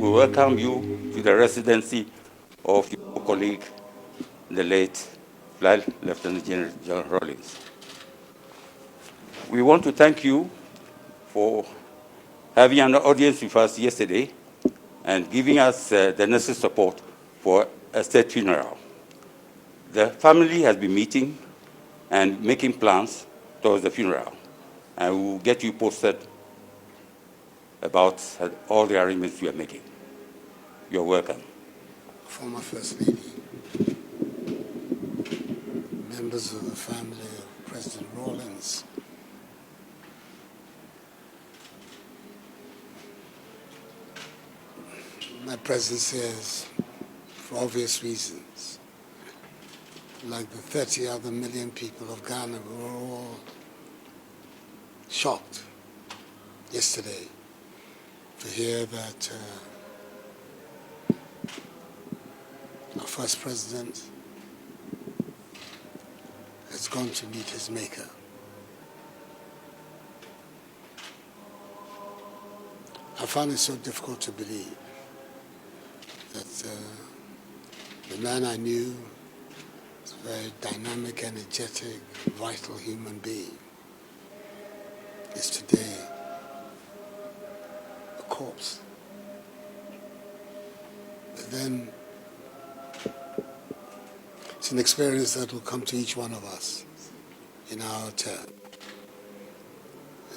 we welcome you to the residency of your colleague, the late Flight Lieutenant General John Rawlings. We want to thank you for having an audience with us yesterday and giving us the necessary support for a state funeral. The family has been meeting and making plans towards the funeral, and we will get you posted about all the arrangements we are making. You're welcome. Former First Lady, members of the family of President Rawlings, my presence here is for obvious reasons. Like the 30 other million people of Ghana, we were all shocked yesterday to hear that our first president has gone to meet his maker. I found it so difficult to believe that the man I knew was a very dynamic, energetic, vital human being is today a corpse. But then it's an experience that will come to each one of us in our turn.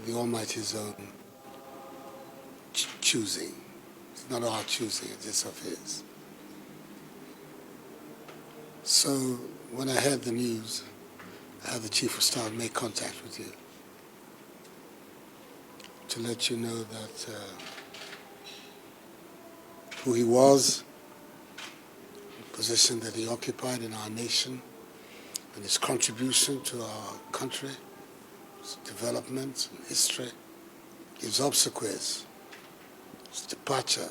The Almighty's own choosing. It's not our choosing, it is of His. So when I heard the news, I had the Chief of Staff make contact with you to let you know that who he was, the position that he occupied in our nation, and his contribution to our country, his development and history, his obsequies, his departure,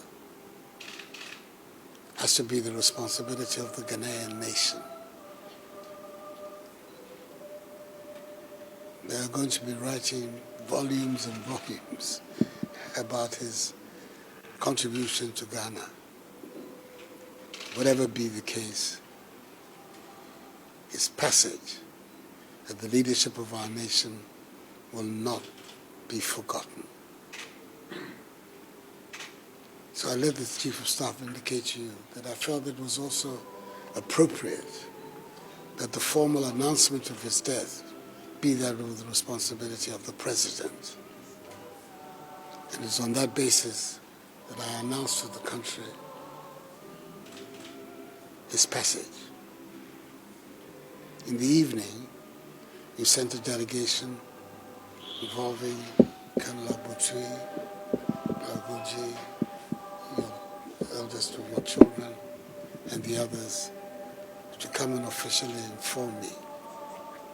has to be the responsibility of the Ghanaian nation. They are going to be writing volumes and volumes about his contribution to Ghana. Whatever be the case, his passage at the leadership of our nation will not be forgotten. So I let the Chief of Staff indicate to you that I felt it was also appropriate that the formal announcement of his death be that of the responsibility of the President. And it's on that basis that I announced to the country his passage. In the evening, you sent a delegation involving Colonel Abutui, Aguji, your eldest of your children, and the others to come and officially inform me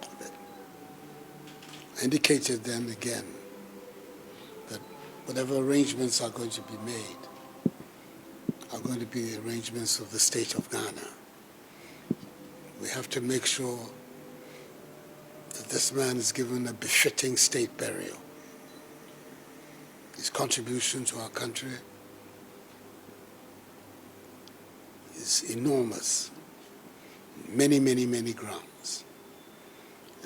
of it. I indicated then again that whatever arrangements are going to be made are going to be the arrangements of the state of Ghana. We have to make sure that this man is given a befitting state burial. His contribution to our country is enormous, many, many, many grounds.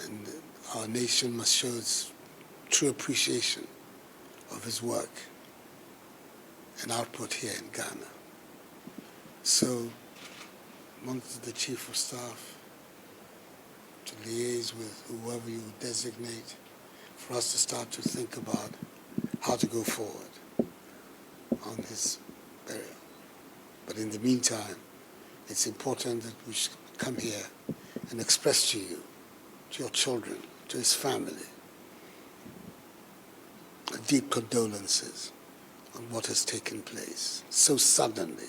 And our nation must show its true appreciation of his work and output here in Ghana. So, amongst the Chief of Staff to liaise with whoever you designate for us to start to think about how to go forward on his burial. But in the meantime, it's important that we should come here and express to you, to your children, to his family, deep condolences on what has taken place so suddenly.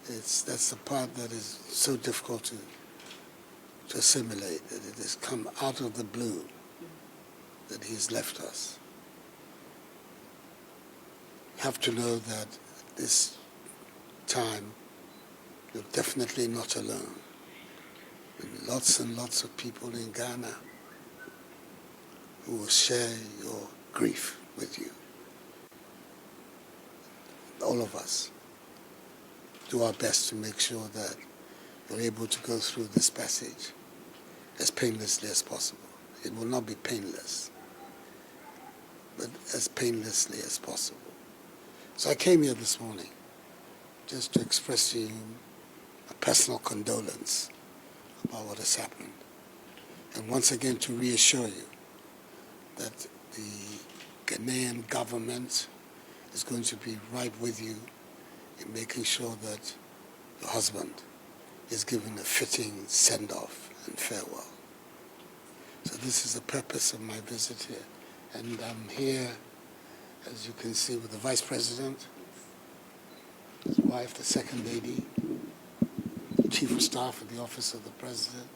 That's the part that is so difficult to assimilate, that it has come out of the blue, that he's left us. You have to know that this time you're definitely not alone. Lots and lots of people in Ghana who will share your grief with you. all of us do our best to make sure that we're able to go through this passage as painlessly as possible. It will not be painless, but as painlessly as possible. So I came here this morning just to express to you a personal condolence about what has happened, and once again to reassure you that the Ghanaian government is going to be right with you in making sure that your husband is given a fitting send-off and farewell. So this is the purpose of my visit here. And I'm here, as you can see, with the Vice President, his wife, the Second Lady, Chief of Staff at the Office of the President,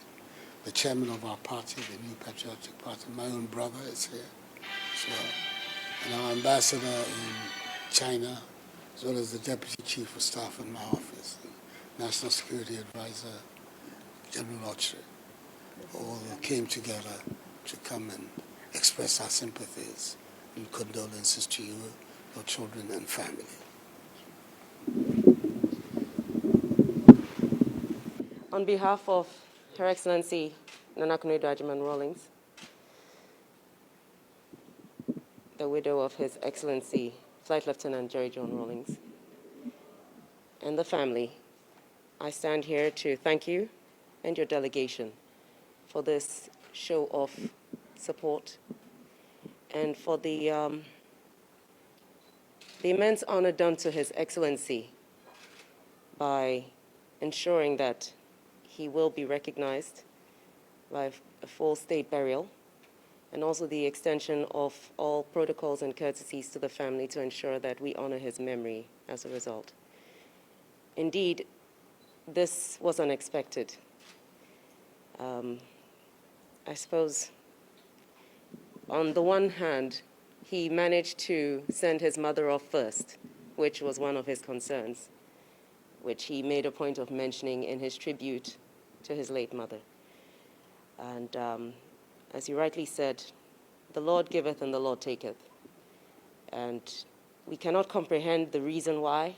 the Chairman of our party, the New Patriotic Party, my own brother is here as well, and our Ambassador in China, as well as the Deputy Chief of Staff in my office, and National Security Advisor, General Autry, all came together to come and express our sympathies and condolences to you, your children and family. On behalf of Her Excellency Nana Akufo-Addo Rawlings, the widow of His Excellency Flight Lieutenant Jerry John Rawlings, and the family, I stand here to thank you and your delegation for this show of support and for the immense honor done to His Excellency by ensuring that he will be recognized by a full state burial, and also the extension of all protocols and courtesies to the family to ensure that we honor his memory as a result. Indeed, this was unexpected. I suppose, on the one hand, he managed to send his mother off first, which was one of his concerns, which he made a point of mentioning in his tribute to his late mother. And as you rightly said, the Lord giveth and the Lord taketh. And we cannot comprehend the reason why,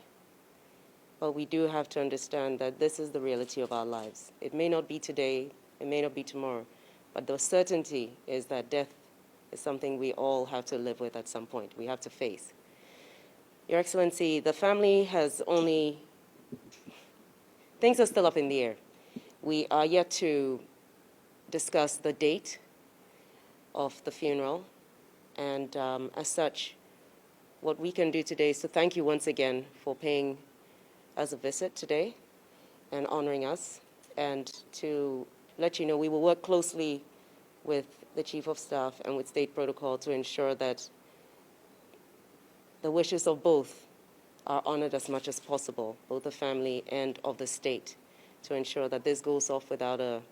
but we do have to understand that this is the reality of our lives. It may not be today, it may not be tomorrow, but the certainty is that death is something we all have to live with at some point. We have to face. Your Excellency, the family has only, things are still up in the air. We are yet to discuss the date of the funeral, and as such, what we can do today is to thank you once again for paying us a visit today and honoring us, and to let you know we will work closely with the Chief of Staff and with State Protocol to ensure that the wishes of both are honored as much as possible, both the family and of the state, to ensure that this goes off without a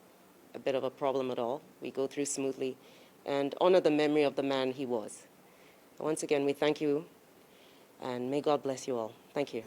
bit of a problem at all. We go through smoothly and honor the memory of the man he was. Once again, we thank you, and may God bless you all. Thank you.